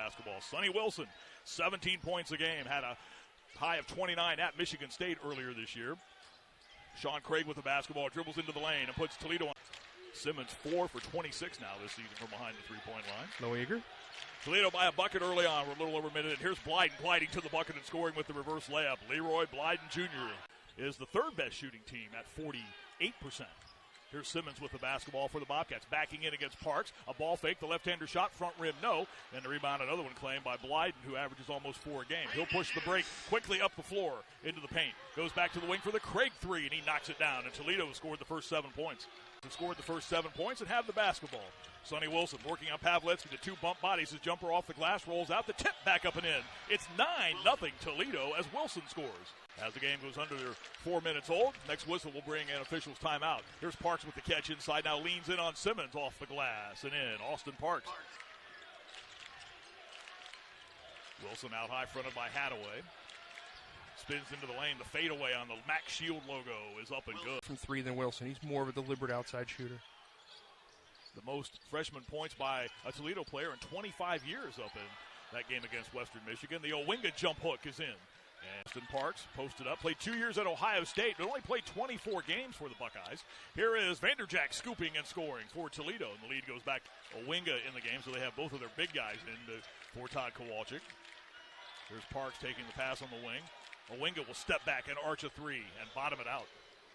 basketball. Sonny Wilson, 17 points a game, had a high of 29 at Michigan State earlier this year. Sean Craig with the basketball, dribbles into the lane and puts Toledo on. Simmons 4 for 26 now this season from behind the three-point line. No eager. Toledo by a bucket early on. We're a little over a minute. Here's Blyden gliding to the bucket and scoring with the reverse layup. Leroy Blyden Jr. is the third best shooting team at 48%. Here's Simmons with the basketball for the Bobcats. Backing in against Parks. A ball fake. The left-hander shot. Front rim, no. And the rebound, another one claimed by Blyden, who averages almost 4 a game. He'll push the break quickly up the floor into the paint. Goes back to the wing for the Craig three, and he knocks it down. And Toledo has scored the first 7 points. Have scored the first 7 points and have the basketball. Sonny Wilson working on Pavletsky. The 2 bump bodies. His jumper off the glass rolls out. The tip back up and in. It's 9-0 Toledo as Wilson scores. As the game goes under 4 minutes old, next whistle will bring an official's timeout. Here's Parks with the catch inside. Now leans in on Simmons off the glass and in. Austin Parks. Wilson out high, fronted by Hadaway. Spins into the lane. The fadeaway on the Max Shield logo is up and good. From 3 than Wilson. He's more of a deliberate outside shooter. The most freshman points by a Toledo player in 25 years up in that game against Western Michigan. The Owinga jump hook is in. And Austin Parks posted up, played 2 years at Ohio State, but only played 24 games for the Buckeyes. Here is Vanderjack scooping and scoring for Toledo, and the lead goes back to Owinga in the game, so they have both of their big guys in for Todd Kowalczyk. Here's Parks taking the pass on the wing. Owinga will step back and arch a 3 and bottom it out.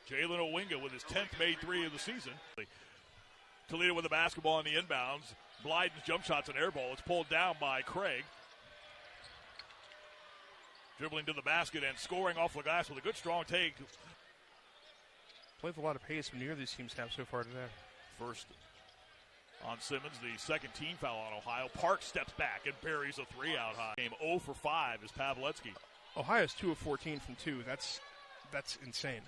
Jalen Owinga with his 10th made 3 of the season. Toledo with the basketball on the inbounds. Blyden's jump shot's an air ball. It's pulled down by Craig. Dribbling to the basket and scoring off the glass with a good strong take. Played with a lot of pace, neither of these teams have so far today. First on Simmons, the second team foul on Ohio. Parks steps back and buries a 3 out high. Game 0 for 5 is Pavletsky. Ohio's 2 of 14 from 2. That's insane.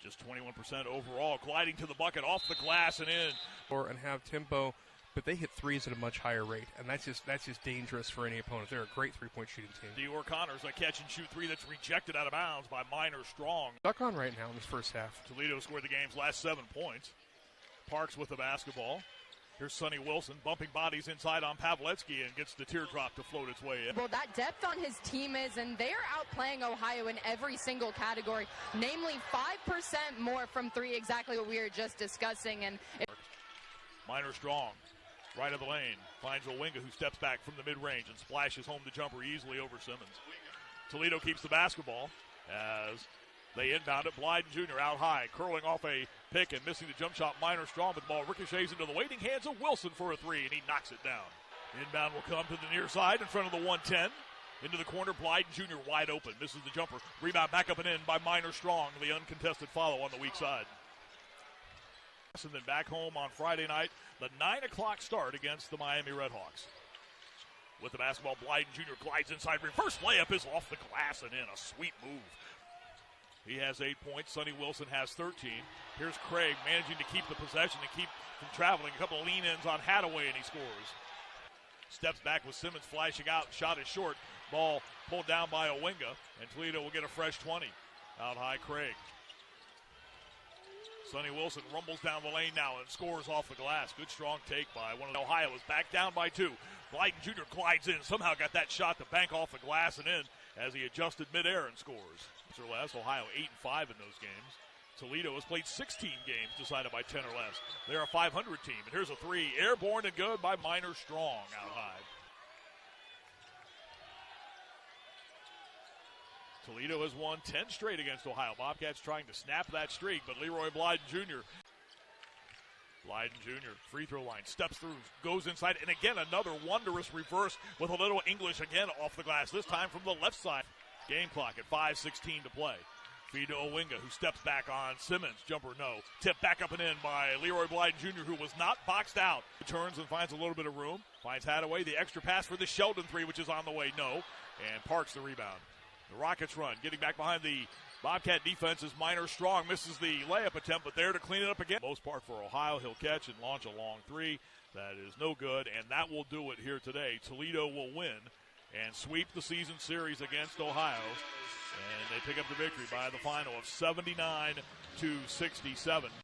Just 21% overall. Gliding to the bucket, off the glass and in. And have tempo, but they hit 3s at a much higher rate, and that's just dangerous for any opponent. They're a great three-point shooting team. Dior Connors, a catch-and-shoot 3 that's rejected out of bounds by Minor Strong. Stuck on right now in this first half. Toledo scored the game's last 7 points. Parks with the basketball. Here's Sonny Wilson bumping bodies inside on Pavletsky and gets the teardrop to float its way in. Well, that depth on his team is, and they are outplaying Ohio in every single category, namely 5% more from 3, exactly what we were just discussing. And Minor Strong, right of the lane, finds Owinga, who steps back from the mid-range and splashes home the jumper easily over Simmons. Toledo keeps the basketball as they inbound it. Blyden Jr. out high, curling off a pick and missing the jump shot. Minor Strong, but the ball ricochets into the waiting hands of Wilson for a 3, and he knocks it down. Inbound will come to the near side in front of the 110. Into the corner, Blyden Jr. wide open. Misses the jumper. Rebound back up and in by Minor Strong, the uncontested follow on the weak side. And then back home on Friday night, the 9 o'clock start against the Miami Redhawks. With the basketball, Blyden Jr. glides inside. Reverse layup is off the glass and in. A sweet move. He has 8 points. Sonny Wilson has 13. Here's Craig managing to keep the possession and keep from traveling. A couple of lean-ins on Hadaway, and he scores. Steps back with Simmons flashing out. Shot is short. Ball pulled down by Owinga, and Toledo will get a fresh 20. Out high, Craig. Sonny Wilson rumbles down the lane now and scores off the glass. Good strong take by one of the Ohio. Is back down by 2. Blyden Jr. glides in. Somehow got that shot to bank off the glass and in as he adjusted midair and scores. Or less. Ohio 8-5 in those games. Toledo has played 16 games decided by 10 or less. They're a 500 team. And here's a 3. Airborne and good by Minor Strong out high. Toledo has won 10 straight against Ohio. Bobcats trying to snap that streak, but Leroy Blyden Jr. Blyden Jr. free throw line, steps through, goes inside, and again another wondrous reverse with a little English again off the glass, this time from the left side. Game clock at 5:16 to play. Feed to Owinga, who steps back on Simmons. Jumper, no. Tip back up and in by Leroy Blyden Jr., who was not boxed out. Turns and finds a little bit of room. Finds Hadaway. The extra pass for the Sheldon 3, which is on the way. No. And Parks the rebound. The Rockets run. Getting back behind the Bobcat defense is Minor Strong. Misses the layup attempt, but there to clean it up again. Most part for Ohio. He'll catch and launch a long 3. That is no good, and that will do it here today. Toledo will win and sweep the season series against Ohio. And they pick up the victory by the final of 79-67.